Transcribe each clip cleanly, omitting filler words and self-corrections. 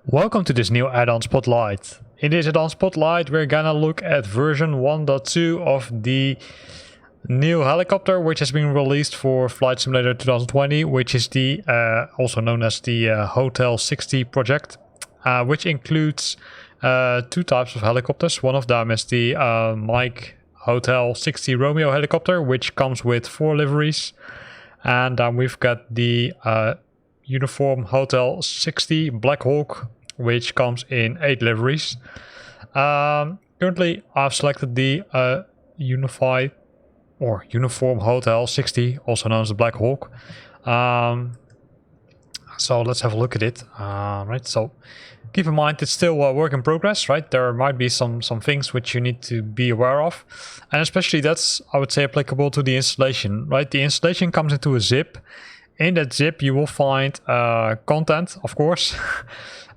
Welcome to this new add-on Spotlight. In this add-on Spotlight we're gonna look at version 1.2 of the new helicopter which has been released for Flight Simulator 2020, which is the also known as the H-60 project, which includes two types of helicopters. One of them is the H-60 Romeo helicopter, which comes with 4 liveries, and we've got the uniform H-60 Blackhawk, which comes in 8 liveries. Currently I've selected the uniform H-60, also known as the Blackhawk. So let's have a look at it. Right, so keep in mind it's still a work in progress, right? There might be some things which you need to be aware of, and especially that's, I would say, applicable to the installation, right? The installation comes into a zip. In that zip you will find content, of course,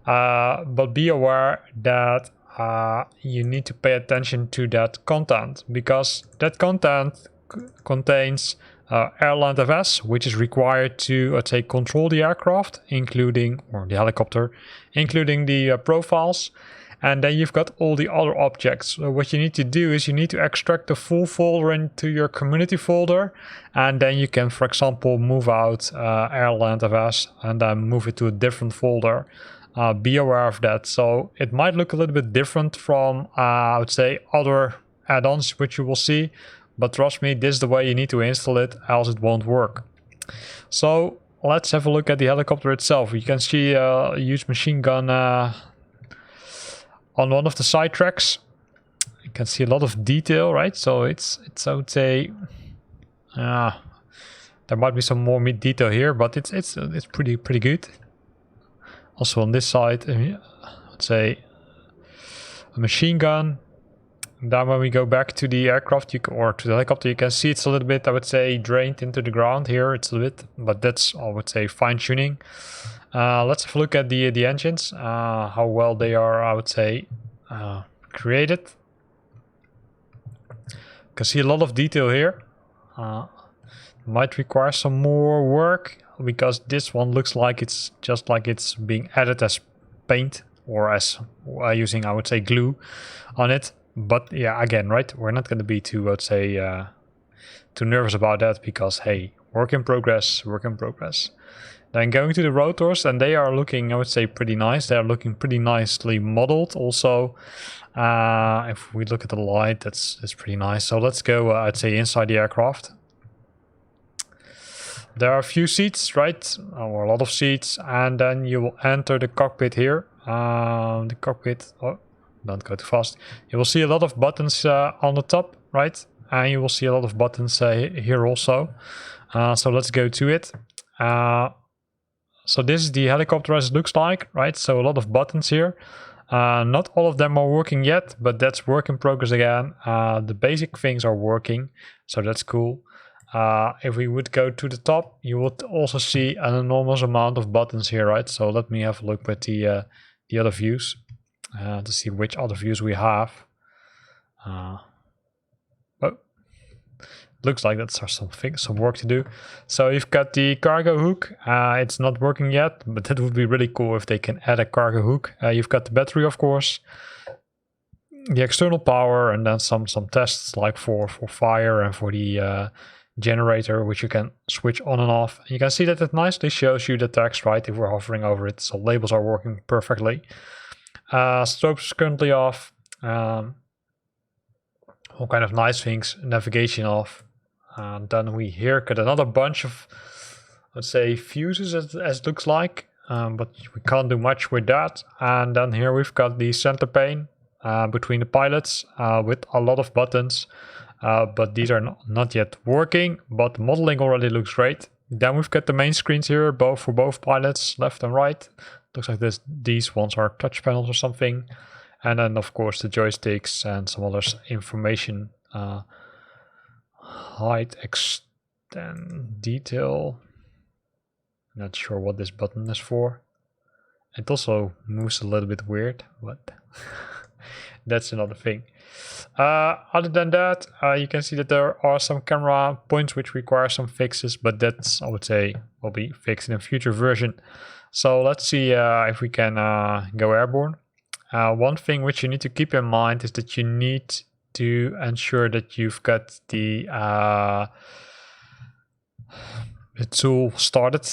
but be aware that you need to pay attention to that content, because that content contains airland FS, which is required to control the aircraft, including, or the helicopter, including the profiles. And then you've got all the other objects. So what you need to do is you need to extract the full folder into your community folder, and then you can, for example, move out airland FS and then move it to a different folder. Be aware of that. So it might look a little bit different from I would say other add-ons which you will see, but trust me, this is the way you need to install it, else it won't work. So let's have a look at the helicopter itself. You can see a huge machine gun on one of the side tracks. You can see a lot of detail, right? So it's I would say there might be some more detail here, but it's pretty good. Also on this side, I'd say a machine gun. Then when we go back to the aircraft or to the helicopter, you can see it's a little bit, I would say, drained into the ground here. It's a bit, but that's, I would say, fine tuning. Let's have a look at the engines, how well they are, I would say, created. You can see a lot of detail here. Might require some more work, because this one looks like it's just like it's being added as paint, or as using, I would say, glue on it. But yeah, again, right, we're not going to be too, I would say, too nervous about that, because hey, work in progress, work in progress. Then going to the rotors, and they are looking, I would say, pretty nice. They are looking pretty nicely modeled. Also, if we look at the light, that's pretty nice. So let's go, I'd say, inside the aircraft. There are a few seats, right, or a lot of seats, and then you will enter the cockpit here. The cockpit, oh, don't go too fast. You will see a lot of buttons on the top, right, and you will see a lot of buttons here also. So let's go to it. So this is the helicopter as it looks like, right? So a lot of buttons here. Not all of them are working yet, but that's work in progress again. The basic things are working, so that's cool. If we would go to the top, you would also see an enormous amount of buttons here, right? So let me have a look at the other views to see which other views we have. Oh, looks like that's some work to do. So you've got the cargo hook. It's not working yet, but that would be really cool if they can add a cargo hook. You've got the battery, of course, the external power, and then some tests like for fire and for the generator, which you can switch on and off. And you can see that it nicely shows you the text, right, if we're hovering over it. So labels are working perfectly. Strobes is currently off. All kind of nice things. Navigation off. And then we here got another bunch of, let's say, fuses as it looks like, but we can't do much with that. And then here we've got the center pane between the pilots with a lot of buttons. But these are not yet working, but the modeling already looks great. Then we've got the main screens here, for both pilots, left and right. Looks like these ones are touch panels or something. And then, of course, the joysticks and some other information. Height, extend, detail. Not sure what this button is for. It also moves a little bit weird, but That's another thing. Other than that, you can see that there are some camera points which require some fixes, but that's, I would say, will be fixed in a future version. So let's see if we can go airborne. One thing which you need to keep in mind is that you need to ensure that you've got the tool started,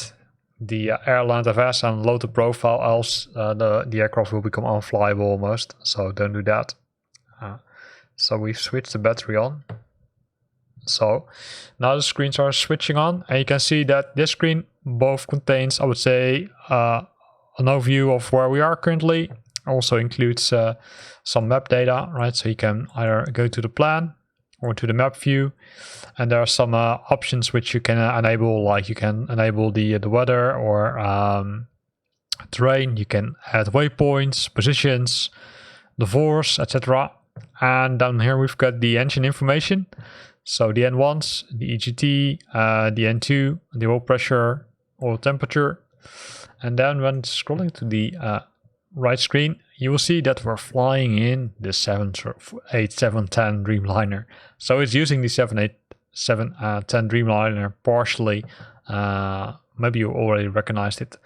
the airland FS, and load the profile, else the aircraft will become unflyable almost. So don't do that. So we've switched the battery on. So now the screens are switching on, and you can see that this screen both contains, I would say, an overview of where we are currently. Also includes some map data, right? So you can either go to the plan or to the map view, and there are some options which you can enable, like you can enable the weather or terrain. You can add waypoints, positions, the force, etc. And down here we've got the engine information. So the N1s, the EGT, the N2, the oil pressure, oil temperature. And then when scrolling to the right screen, you will see that we're flying in the 787-10 Dreamliner. So it's using the 787-10 Dreamliner partially. Maybe you already recognized it.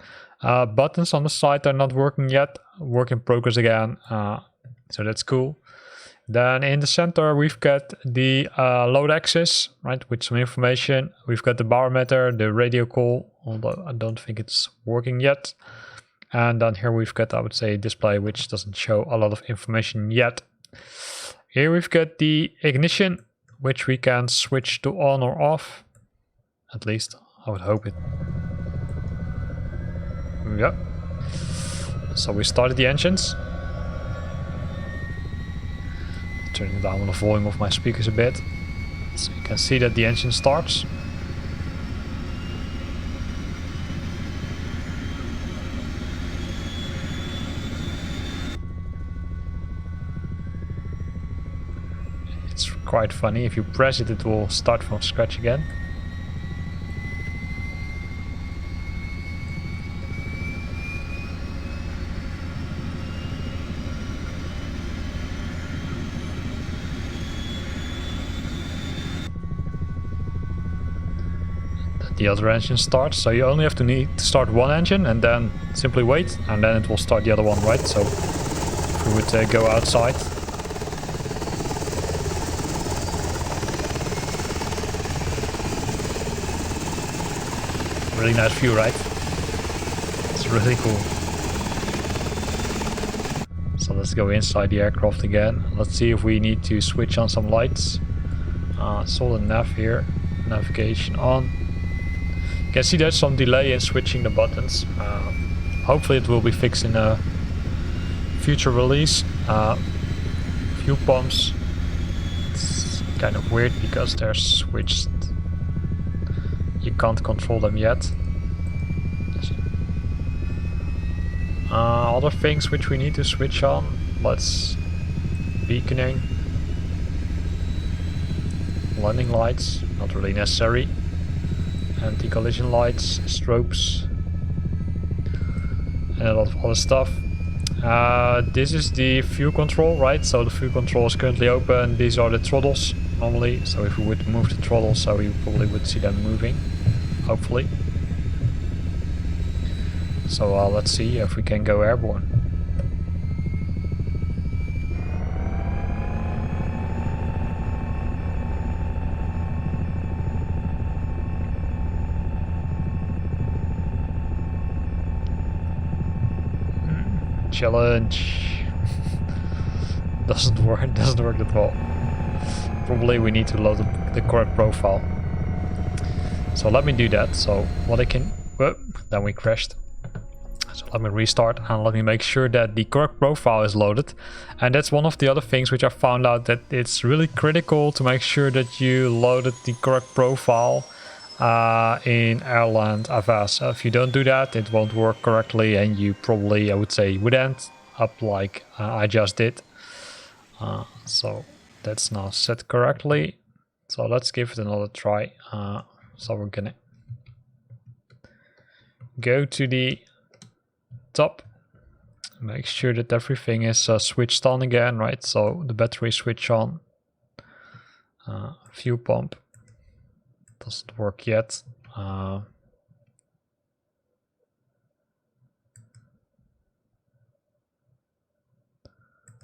Buttons on the side are not working yet. Work in progress again. So that's cool. Then in the center we've got the load axis, right, with some information. We've got the barometer, the radio call, although I don't think it's working yet. And then here we've got, I would say, a display which doesn't show a lot of information yet. Here we've got the ignition, which we can switch to on or off. At least I would hope it. Yep. So we started the engines. Turning down the volume of my speakers a bit, so you can see that the engine starts. It's quite funny, if you press it, it will start from scratch again. The other engine starts, so you only have to need to start one engine and then simply wait, and then it will start the other one, right? So if we would go outside, really nice view, right? It's really cool. So let's go inside the aircraft again. Let's see if we need to switch on some lights. Saw the nav here, navigation on. You can see there's some delay in switching the buttons. Hopefully it will be fixed in a future release. Fuel pumps, it's kind of weird because they're switched. You can't control them yet. Other things which we need to switch on. Let's beaconing, landing lights, not really necessary. Anti-collision lights, strobes, and a lot of other stuff. This is the fuel control, right? So the fuel control is currently open. These are the throttles normally. So if we would move the throttle, so you probably would see them moving, hopefully. So let's see if we can go airborne. Challenge. doesn't work at all. Probably we need to load the correct profile. So let me do that. So what I can, then we crashed. So let me restart and let me make sure that the correct profile is loaded. And that's one of the other things which I found out, that it's really critical to make sure that you loaded the correct profile in Airland FS. If you don't do that, it won't work correctly, and you probably, I would say, would end up like I just did. So that's now set correctly. So let's give it another try. So we're gonna go to the top. Make sure that everything is switched on again, right? So the battery switch on. Fuel pump doesn't work yet.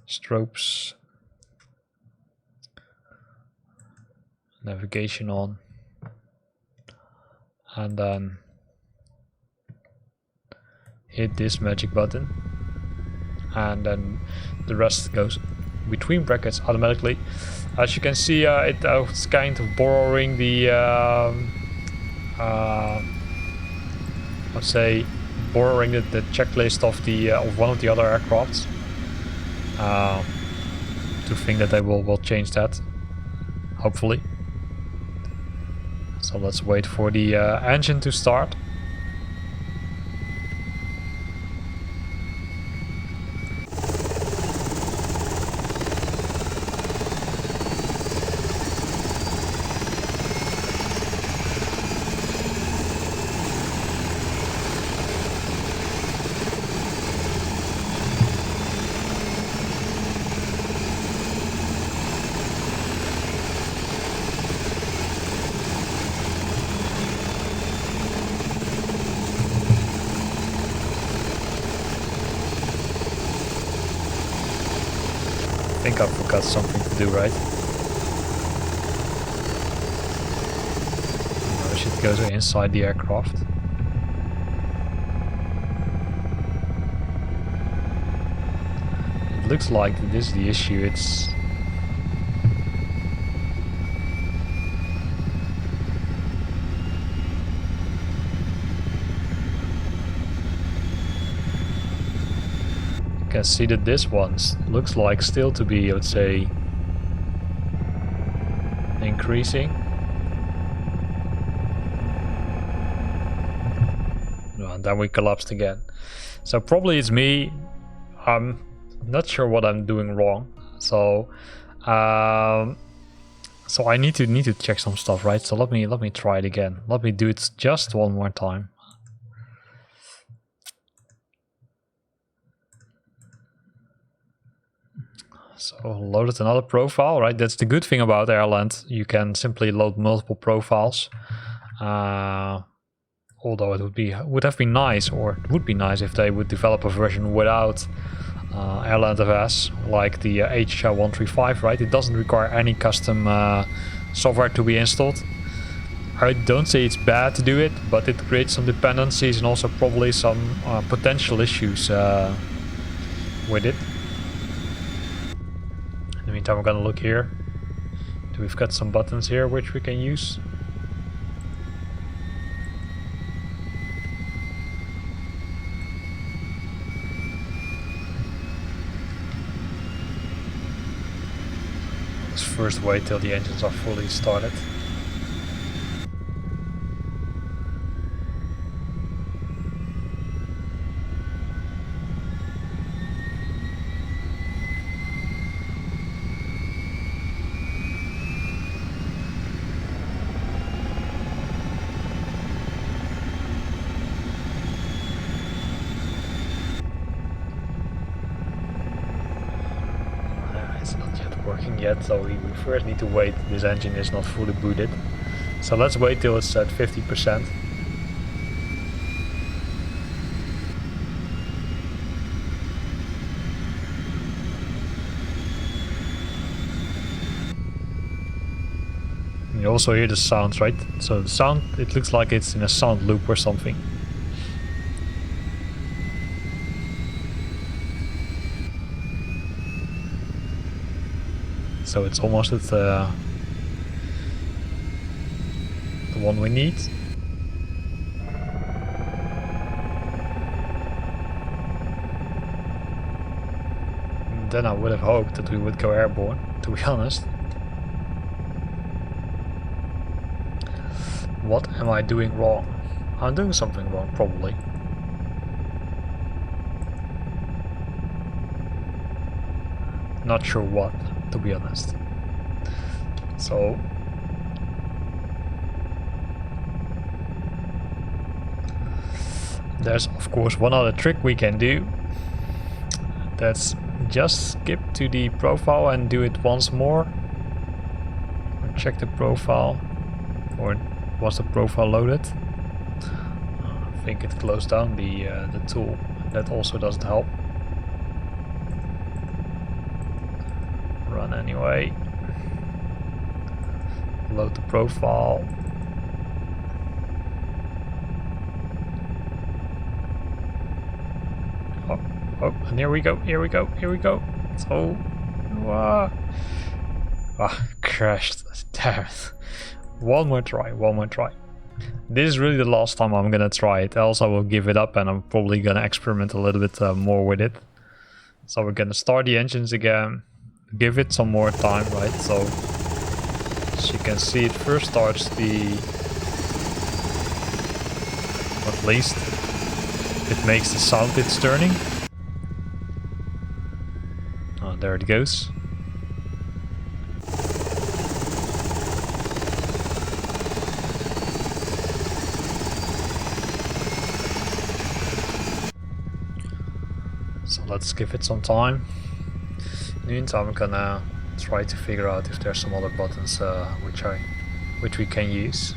Strobes. Navigation on. And then hit this magic button. And then the rest goes between brackets automatically. As you can see, it's kind of borrowing the let's say borrowing the checklist of the of one of the other aircrafts. To think that they will change that, hopefully. So let's wait for the engine to start. I think I forgot something to do, right? No, shit goes inside the aircraft. It looks like this is the issue. It's can see that this one looks like still to be, I would say, increasing. And then we collapsed again. So probably it's me. I'm not sure what I'm doing wrong. So so I need to check some stuff, right? So let me try it again. Let me do it just one more time. So loaded another profile, right? That's the good thing about Airland. You can simply load multiple profiles. Although it would have been nice, or it would be nice if they would develop a version without Airland FS, like the H-135, right? It doesn't require any custom software to be installed. I don't say it's bad to do it, but it creates some dependencies and also probably some potential issues with it. In the meantime, we're gonna look here. We've got some buttons here which we can use. Let's first wait till the engines are fully started. Yet, so we first need to wait. This engine is not fully booted, so let's wait till it's at 50%. You also hear the sounds, right? So the sound, it looks like it's in a sound loop or something. So it's almost at the one we need. And then I would have hoped that we would go airborne, to be honest. What am I doing wrong? I'm doing something wrong, probably. Not sure what, to be honest. So there's of course one other trick we can do. Let's just skip to the profile and do it once more. Or check the profile. Or was the profile loaded? I think it closed down the tool. That also doesn't help. Run anyway. Load the profile. Oh, and here we go, here we go, here we go. So, crashed. Damn it. One more try, one more try. This is really the last time I'm gonna try it, else I will give it up and I'm probably gonna experiment a little bit more with it. So we're gonna start the engines again, give it some more time, right? So, as you can see, it first starts at least it makes the sound it's turning. Oh, there it goes. So let's give it some time. In the meantime, I'm gonna try to figure out if there's some other buttons which we can use.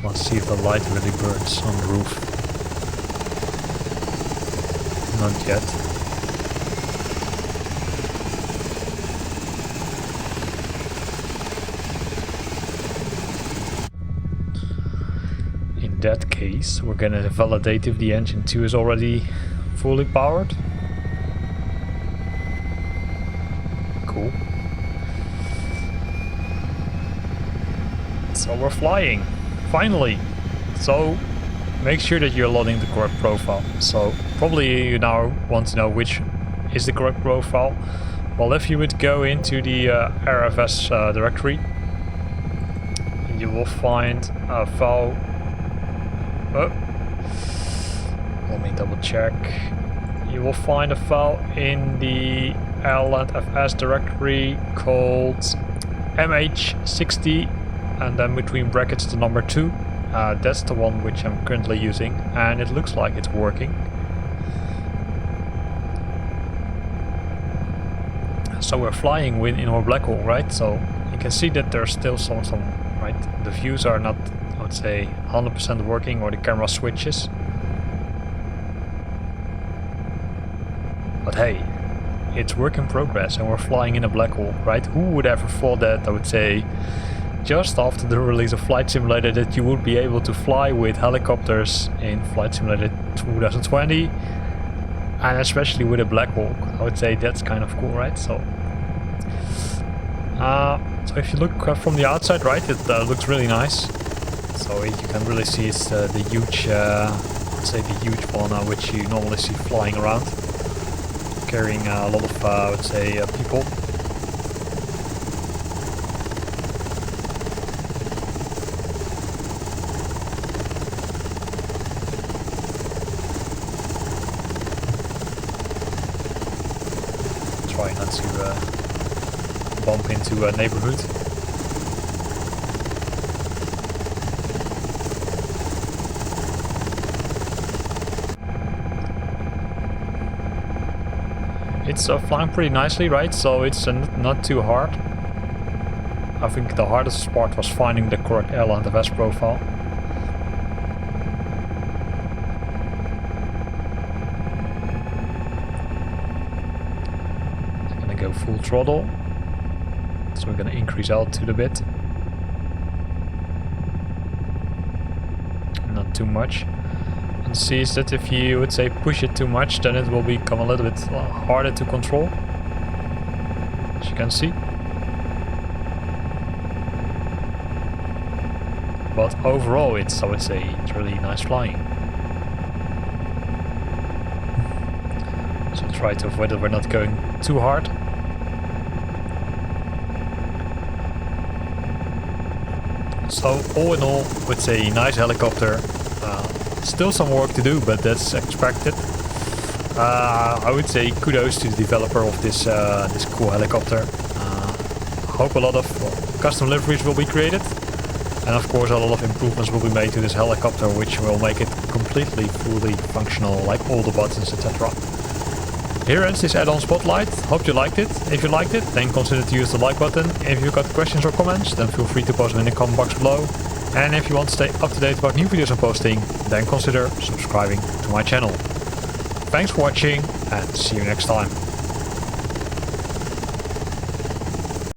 Let's see if the light really burns on the roof. Not yet. In that case, we're gonna validate if the engine 2 is already fully powered. Cool. So we're flying. Finally! So make sure that you're loading the correct profile. So probably you now want to know which is the correct profile. Well, if you would go into the RFS directory, you will find a file. Oh, let me double check. You will find a file in the Airland FS directory called MH-60 and then between brackets the number 2. That's the one which I'm currently using, and it looks like it's working. So we're flying in our black hole, right? So you can see that there's still some right? The views are not, I would say, 100% working, or the camera switches. But hey, it's work in progress and we're flying in a black hole, right? Who would ever thought that, I would say, just after the release of Flight Simulator, that you would be able to fly with helicopters in Flight Simulator 2020, and especially with a Black Hawk. I would say that's kind of cool, right? So if you look from the outside, right, it looks really nice. So you can really see it's the huge, let's say the huge fauna which you normally see flying around, carrying a lot of, I would say, people. Try not to bump into a neighborhood. It's flying pretty nicely, right? So it's not too hard. I think the hardest part was finding the correct Airland FS profile. Go full throttle, so we're going to increase altitude a bit, not too much, and see is that if you would say push it too much, then it will become a little bit harder to control, as you can see. But overall it's, I would say, it's really nice flying. So try to avoid that we're not going too hard. So all in all, I would say nice helicopter. Still some work to do, but that's expected. I would say kudos to the developer of this this cool helicopter. I hope a lot of custom liveries will be created. And of course a lot of improvements will be made to this helicopter, which will make it completely fully functional, like all the buttons, etc. Here ends this add-on spotlight. Hope you liked it. If you liked it, then consider to use the like button. If you've got questions or comments, then feel free to post them in the comment box below. And if you want to stay up to date about new videos I'm posting, then consider subscribing to my channel. Thanks for watching and see you next time.